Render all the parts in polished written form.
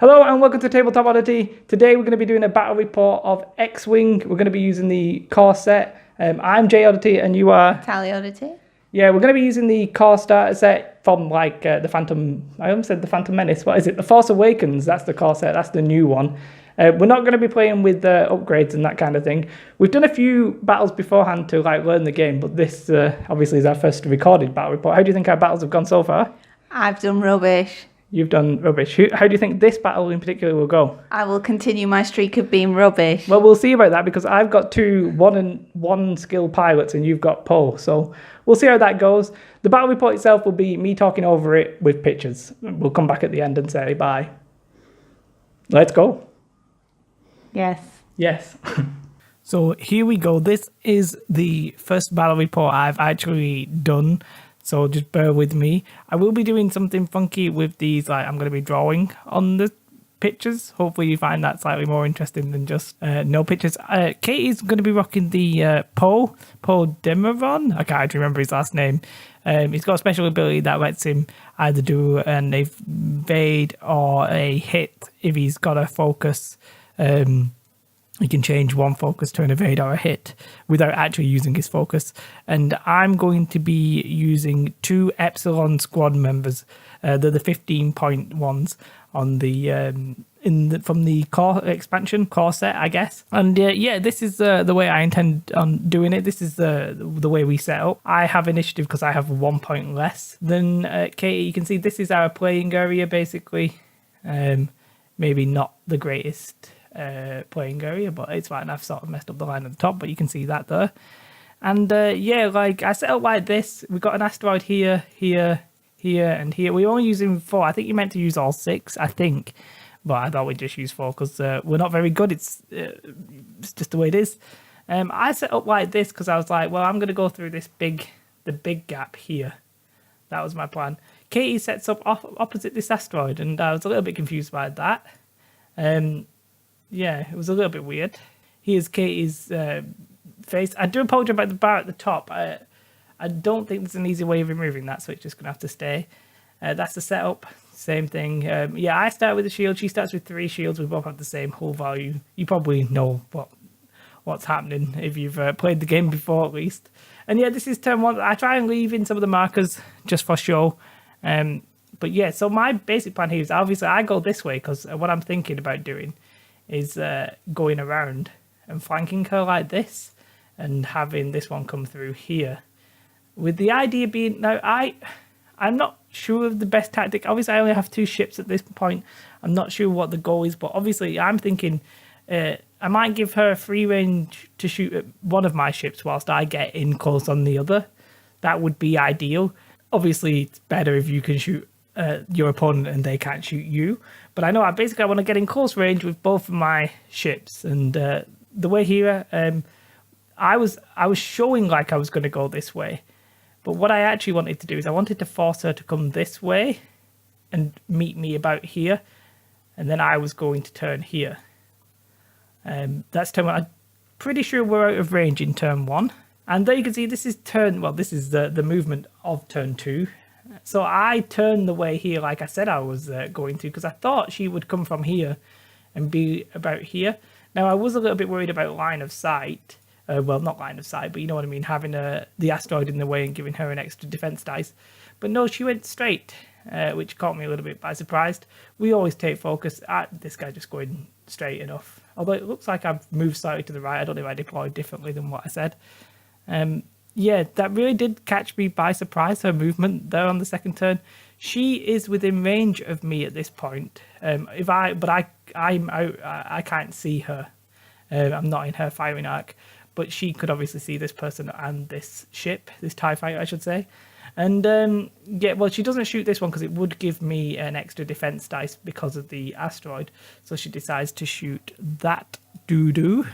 Hello and welcome to Tabletop Oddity. Today we're going to be doing a battle report of X-Wing. We're going to be using the core set. I'm J Oddity and you are... Tally Oddity. Yeah, we're going to be using the core starter set from like the Phantom... I almost said the Phantom Menace. What is it? The Force Awakens. That's the core set. That's the new one. We're not going to be playing with upgrades and that kind of thing. We've done a few battles beforehand to like learn the game, but this obviously is our first recorded battle report. How do you think our battles have gone so far? I've done rubbish. You've done rubbish. How do you think this battle in particular will go? I will continue my streak of being rubbish. Well, we'll see about that because I've got one skill pilots and you've got Poe. So we'll see how that goes. The battle report itself will be me talking over it with pictures. We'll come back at the end and say bye. Let's go. Yes. Yes. So here we go. This is the first battle report I've actually done. So just bear with me. I will be doing something funky with these. Like I'm going to be drawing on the pictures. Hopefully you find that slightly more interesting than just no pictures. Katie's going to be rocking the Poe Dameron. I can't actually remember his last name. He's got a special ability that lets him either do an evade or a hit if he's got a focus. He can change one focus to an evade or a hit without actually using his focus. And I'm going to be using 2 Epsilon squad members. They're the 15-point ones on the from the core expansion core set, I guess. And yeah, this is the way I intend on doing it. This is the way we set up. I have initiative because I have 1 point less than Katie. You can see this is our playing area basically. Maybe not the greatest playing area, but it's fine. I've sort of messed up the line at the top, but you can see that there. And yeah, like I set up like this. We've got an asteroid here, here, here, and here. We're only using 4. I think you meant to use all 6, I think, but I thought we'd just use 4 because we're not very good. It's just the way it is. I set up like this because I was like, well, I'm going to go through the big gap here. That was my plan. Katie sets up opposite this asteroid, and I was a little bit confused by that. Yeah, it was a little bit weird. Here's Katie's face. I do apologize about the bar at the top. I don't think there's an easy way of removing that, so it's just going to have to stay. That's the setup. Same thing. Yeah, I start with a shield. She starts with 3 shields. We both have the same hull value. You probably know what's happening if you've played the game before, at least. And yeah, this is turn 1. I try and leave in some of the markers just for show. But yeah, so my basic plan here is obviously I go this way because what I'm thinking about doing is going around and flanking her like this and having this one come through here. With the idea being, now I'm not sure of the best tactic. Obviously, I only have 2 ships at this point. I'm not sure what the goal is, but obviously I'm thinking I might give her free range to shoot at one of my ships whilst I get in close on the other. That would be ideal. Obviously, it's better if you can shoot your opponent and they can't shoot you. But I know I want to get in close range with both of my ships. And the way here, I was showing like I was going to go this way. But what I actually wanted to do is I wanted to force her to come this way and meet me about here. And then I was going to turn here. That's turn 1. I'm pretty sure we're out of range in turn 1. And there you can see this is this is the movement of turn 2. So I turned the way here like I said I was going to because I thought she would come from here and be about here. Now I was a little bit worried about line of sight. Well, not line of sight, but you know what I mean, having the asteroid in the way and giving her an extra defense dice. But no, she went straight, which caught me a little bit by surprise. We always take focus at this guy just going straight enough. Although it looks like I've moved slightly to the right. I don't know if I deployed differently than what I said. Yeah, that really did catch me by surprise, her movement there on the second turn. She is within range of me at this point. I'm out, I can't see her. I'm not in her firing arc, but she could obviously see this person and this ship, this TIE fighter, I should say. And yeah, well, she doesn't shoot this one because it would give me an extra defense dice because of the asteroid. So she decides to shoot that doo-doo.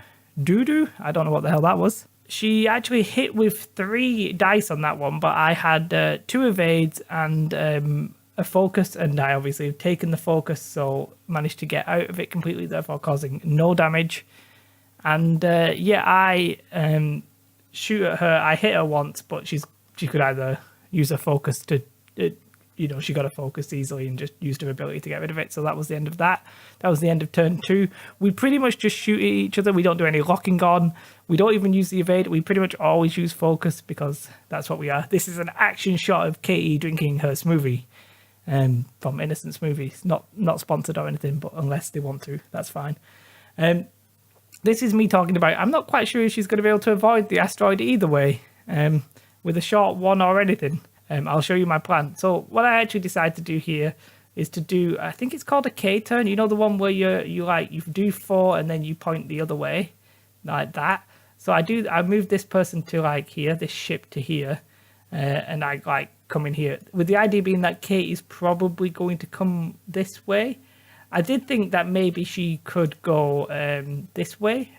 Doo-doo? I don't know what the hell that was. She actually hit with 3 dice on that one, but I had 2 evades and a focus, and I obviously have taken the focus, so managed to get out of it completely, therefore causing no damage. And yeah, I shoot at her. I hit her once, but she could either use her focus to she got to focus easily and just used her ability to get rid of it. So that was the end of that. That was the end of turn 2. We pretty much just shoot at each other. We don't do any locking on. We don't even use the evade. We pretty much always use focus because that's what we are. This is an action shot of Katie drinking her smoothie from Innocent Smoothies. Not sponsored or anything, but unless they want to, that's fine. This is me talking about, I'm not quite sure if she's going to be able to avoid the asteroid either way, with a short one or anything. I'll show you my plan. So what I actually decided to do here is to do, I think it's called a K turn. You know, the one where you do 4 and then you point the other way like that. So I move this person to like here, this ship to here, and I like come in here with the idea being that Kate is probably going to come this way. I did think that maybe she could go this way,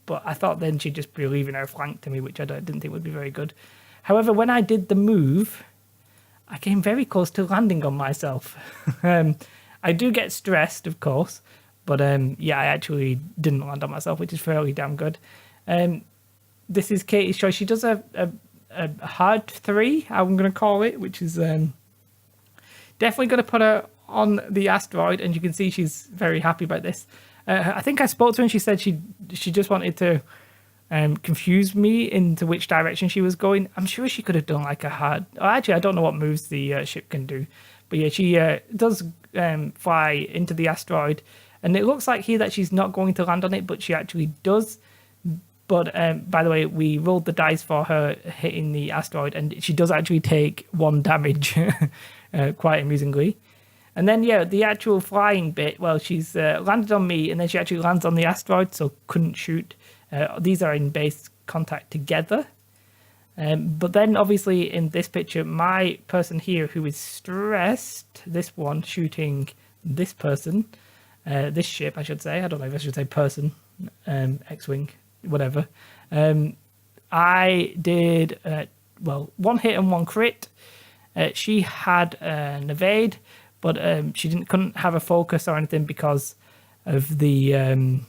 but I thought then she'd just be leaving her flank to me, which I didn't think would be very good. However, when I did the move, I came very close to landing on myself. I do get stressed, of course, but yeah, I actually didn't land on myself, which is fairly damn good. This is Katie's choice. She does a hard 3, I'm going to call it, which is definitely going to put her on the asteroid, and you can see she's very happy about this. I think I spoke to her and she said she just wanted to confuse me into which direction she was going. I'm sure she could have done like a hard... Actually, I don't know what moves the ship can do. But yeah, she does fly into the asteroid. And it looks like here that she's not going to land on it, but she actually does. But by the way, we rolled the dice for her hitting the asteroid, and she does actually take 1 damage, quite amusingly. And then, yeah, the actual flying bit, well, she's landed on me, and then she actually lands on the asteroid, so couldn't shoot. These are in base contact together. But then, obviously, in this picture, my person here who is stressed, this one shooting this person, this ship, I should say. I don't know if I should say person, X-Wing, whatever. I did, 1 hit and 1 crit. She had an evade, but she couldn't have a focus or anything because of the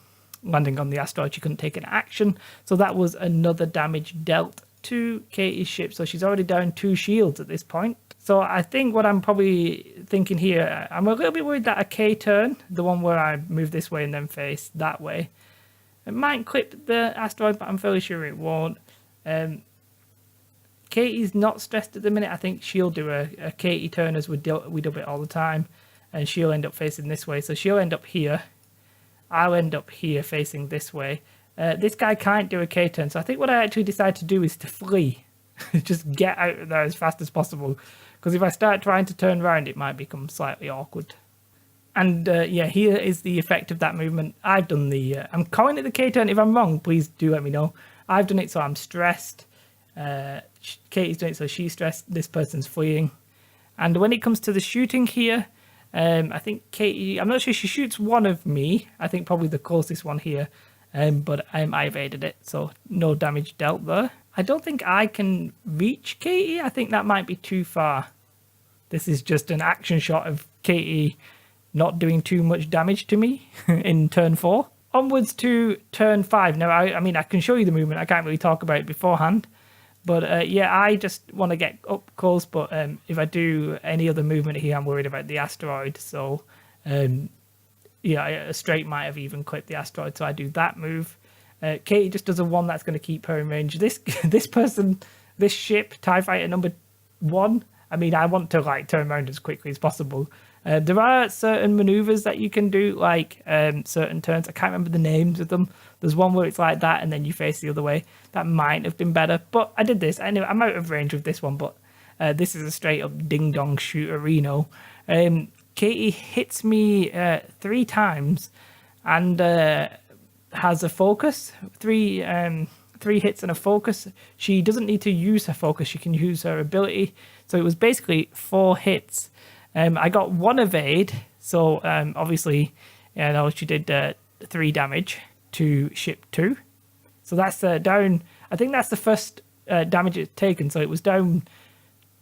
landing on the asteroid. She couldn't take an action, so that was another damage dealt to Katie's ship. So she's already down 2 shields at this point. So I think what I'm probably thinking here, I'm a little bit worried that a K turn, the one where I move this way and then face that way, it might clip the asteroid, but I'm fairly sure it won't. Katie's not stressed at the minute. I think she'll do a Katie turn as we do it all the time, and she'll end up facing this way. So she'll end up here. I'll end up here facing this way. This guy can't do a K turn, so I think what I actually decided to do is to flee. Just get out of there as fast as possible, because if I start trying to turn around, it might become slightly awkward. And yeah, here is the effect of that movement. I've done the... I'm calling it the K turn. If I'm wrong, please do let me know. I've done it, so I'm stressed. Katie's doing it, so she's stressed. This person's fleeing. And when it comes to the shooting here, I think Katie... I'm not sure, she shoots one of me. I think probably the closest one here. But I evaded it, so no damage dealt there. I don't think I can reach Katie. I think that might be too far. This is just an action shot of Katie not doing too much damage to me in turn 4. Onwards to turn 5. Now, I mean, I can show you the movement. I can't really talk about it beforehand. But yeah, I just want to get up close. But if I do any other movement here, I'm worried about the asteroid. So yeah, a straight might have even clipped the asteroid. So I do that move. Katie just does a 1 that's going to keep her in range. This person, this ship, TIE Fighter number 1, I mean, I want to like turn around as quickly as possible. There are certain maneuvers that you can do, like certain turns. I can't remember the names of them. There's one where it's like that and then you face the other way. That might have been better, but I did this. Anyway, I'm out of range with this one, but this is a straight up ding-dong shooterino. Katie hits me 3 times and has a focus. 3 hits and a focus. She doesn't need to use her focus. She can use her ability. So it was basically 4 hits. I got 1 evade, so obviously, you know, she did 3 damage to ship 2. So that's down. I think that's the first damage it's taken. So it was down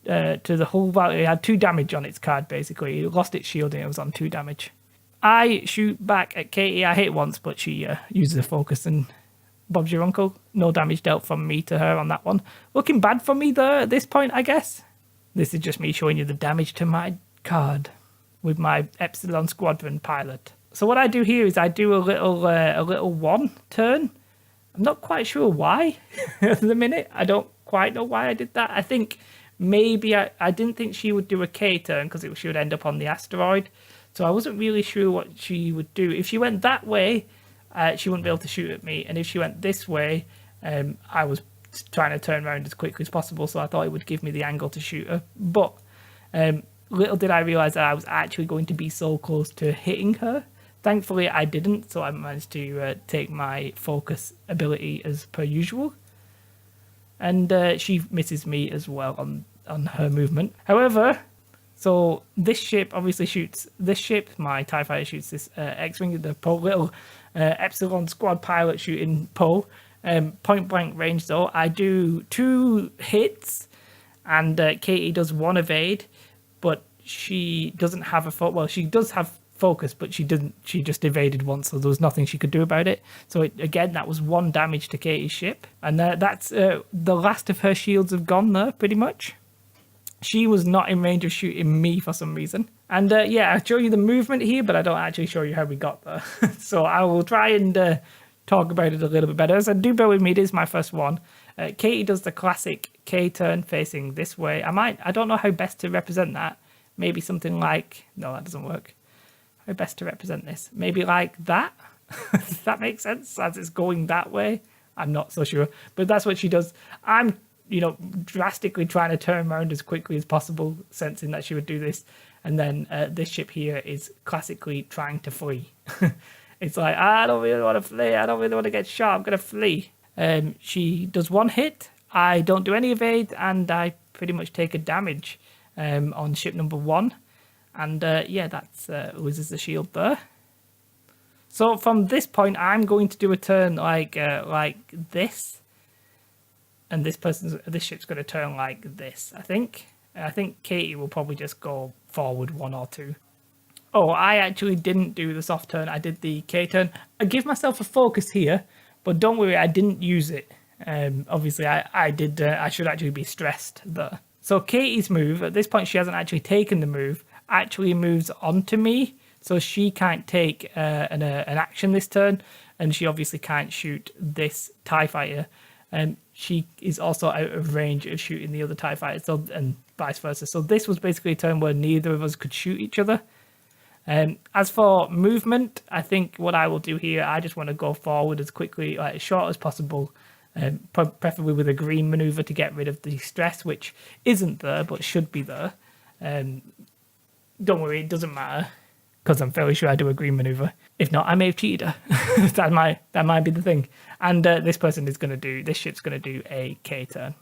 to the whole value. It had 2 damage on its card, basically. It lost its shield and it was on 2 damage. I shoot back at Katie. I hit once, but she uses a focus and Bob's your uncle. No damage dealt from me to her on that one. Looking bad for me there at this point, I guess. This is just me showing you the damage to my card with my Epsilon Squadron pilot. So what I do here is I do a little one turn. I'm not quite sure why at the minute. I don't quite know why I did that. I think maybe I didn't think she would do a K turn because she would end up on the asteroid. So I wasn't really sure what she would do. If she went that way, she wouldn't be able to shoot at me. And if she went this way, I was trying to turn around as quickly as possible. So I thought it would give me the angle to shoot her. But little did I realise that I was actually going to be so close to hitting her. Thankfully, I didn't. So I managed to take my focus ability as per usual. And she misses me as well on her movement. However, so this ship obviously shoots this ship. My TIE fighter shoots this X-Wing, the little Epsilon Squad pilot shooting Poe. Point blank range though. I do 2 hits and Katie does 1 evade, but she doesn't have she does have focus, but she just evaded once, so there was nothing she could do about it. So again, that was 1 damage to Katie's ship, and that's the last of her shields have gone there pretty much. She was not in range of shooting me for some reason. And yeah, I show you the movement here, but I don't actually show you how we got there. So I will try and talk about it a little bit better. So do bear with me, it is my first one. Katie does the classic K turn facing this way. I don't know how best to represent that. Maybe something like, no, that doesn't work. How best to represent this? Maybe like that? Does that make sense? As it's going that way? I'm not so sure. But that's what she does. I'm, drastically trying to turn around as quickly as possible, sensing that she would do this. And then this ship here is classically trying to flee. It's like, I don't really want to flee. I don't really want to get shot. I'm going to flee. She does 1 hit. I don't do any evade. And I pretty much take a damage on ship number 1. And yeah, that's loses the shield there. So from this point, I'm going to do a turn like this, and this ship's going to turn like this. I think Katie will probably just go forward 1 or 2. Oh, I actually didn't do the soft turn. I did the K turn. I give myself a focus here, but don't worry, I didn't use it. Obviously, I did. I should actually be stressed there. So Katie's move at this point, she hasn't actually taken the move. Actually moves onto me, so she can't take an action this turn, and she obviously can't shoot this TIE fighter, and she is also out of range of shooting the other TIE fighter, so, and vice versa. So this was basically a turn where neither of us could shoot each other. As for movement, I think what I will do here, I just want to go forward as quickly, as short as possible, preferably with a green maneuver to get rid of the stress, which isn't there but should be there. Don't worry, it doesn't matter, because I'm fairly sure I do a green maneuver. If not, I may have cheated her. that might be the thing. And this ship's going to do a K turn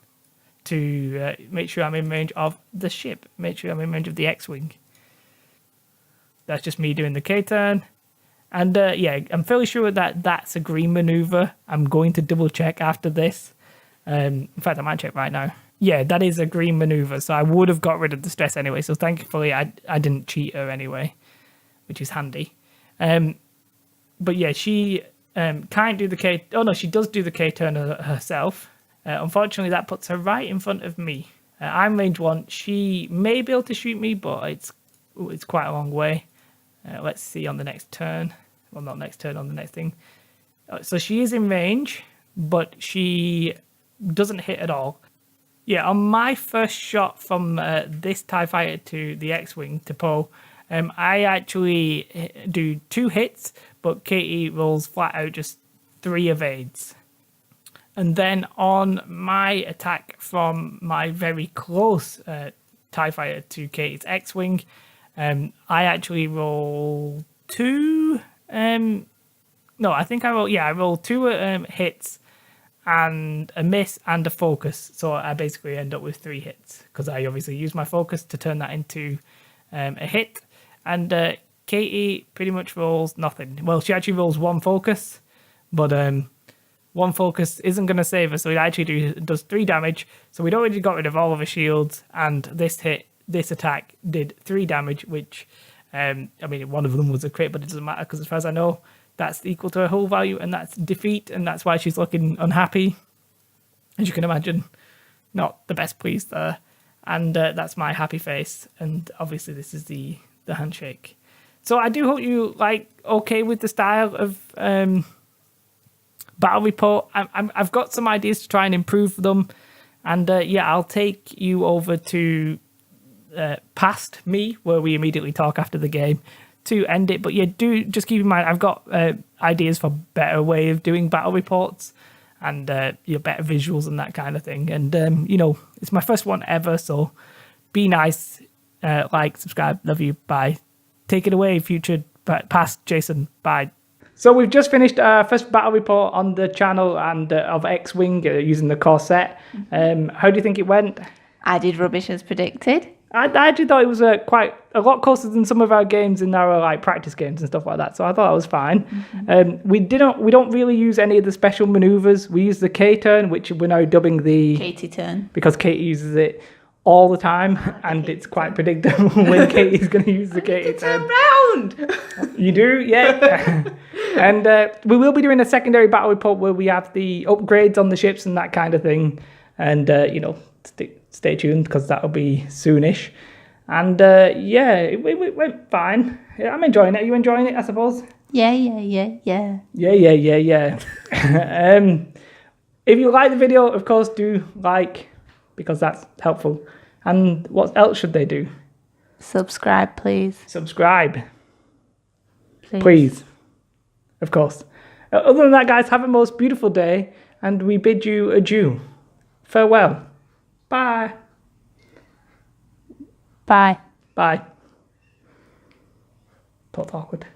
to make sure I'm in range of the ship, make sure I'm in range of the X-Wing. That's just me doing the K turn. And yeah, I'm fairly sure that that's a green maneuver. I'm going to double check after this. In fact, I might check right now. Yeah, that is a green maneuver, so I would have got rid of the stress anyway. So thankfully, I didn't cheat her anyway, which is handy. But yeah, she can't do the K. Oh no, she does do the K turn herself. Unfortunately, that puts her right in front of me. I'm range 1. She may be able to shoot me, but it's quite a long way. Let's see on the next turn. Well, not next turn, on the next thing. So she is in range, but she doesn't hit at all. Yeah, on my first shot from this TIE fighter to the X-Wing to Poe, I actually do 2 hits, but Katie rolls flat out just 3 evades. And then on my attack from my very close TIE fighter to Katie's X-Wing, I actually roll 2. No, I think I roll 2 hits and a miss and a focus. So I basically end up with 3 hits because I obviously use my focus to turn that into a hit. And Katie pretty much rolls nothing. Well, she actually rolls 1 focus, but 1 focus isn't going to save her. So it actually does 3 damage. So we'd already got rid of all of her shields, and this attack did 3 damage, which, I mean, one of them was a crit, but it doesn't matter because as far as I know, that's equal to her hull value, and that's defeat, and that's why she's looking unhappy. As you can imagine, not the best pleased there. and that's my happy face. And obviously, this is the handshake. So I do hope you okay with the style of battle report. I've got some ideas to try and improve them, and I'll take you over to past me, where we immediately talk after the game to end it. But do just keep in mind I've got ideas for better way of doing battle reports and better visuals and that kind of thing. And it's my first one ever, so be nice, subscribe, love you, bye. Take it away, future past Jason, bye. So we've just finished our first battle report on the channel and of X-Wing using the core set. How do you think it went? I did rubbish as predicted. I actually thought it was quite a lot closer than some of our games in our practice games and stuff like that. So I thought that was fine. We don't really use any of the special maneuvers. We use the K turn, which we're now dubbing the Katie turn, because Katie uses it all the time, and it's quite predictable when Katie's going to use the Katie turn. Turn round. You do, yeah. And we will be doing a secondary battle report where we have the upgrades on the ships and that kind of thing. And stay tuned because that'll be soonish. And it went fine. Yeah, I'm enjoying it. Are you enjoying it, I suppose? Yeah. Yeah. If you like the video, of course, do like, because that's helpful. And what else should they do? Subscribe, please. Subscribe. Please. Of course. Other than that, guys, have a most beautiful day, and we bid you adieu. Farewell. Bye. Bye. Bye. Talked awkward.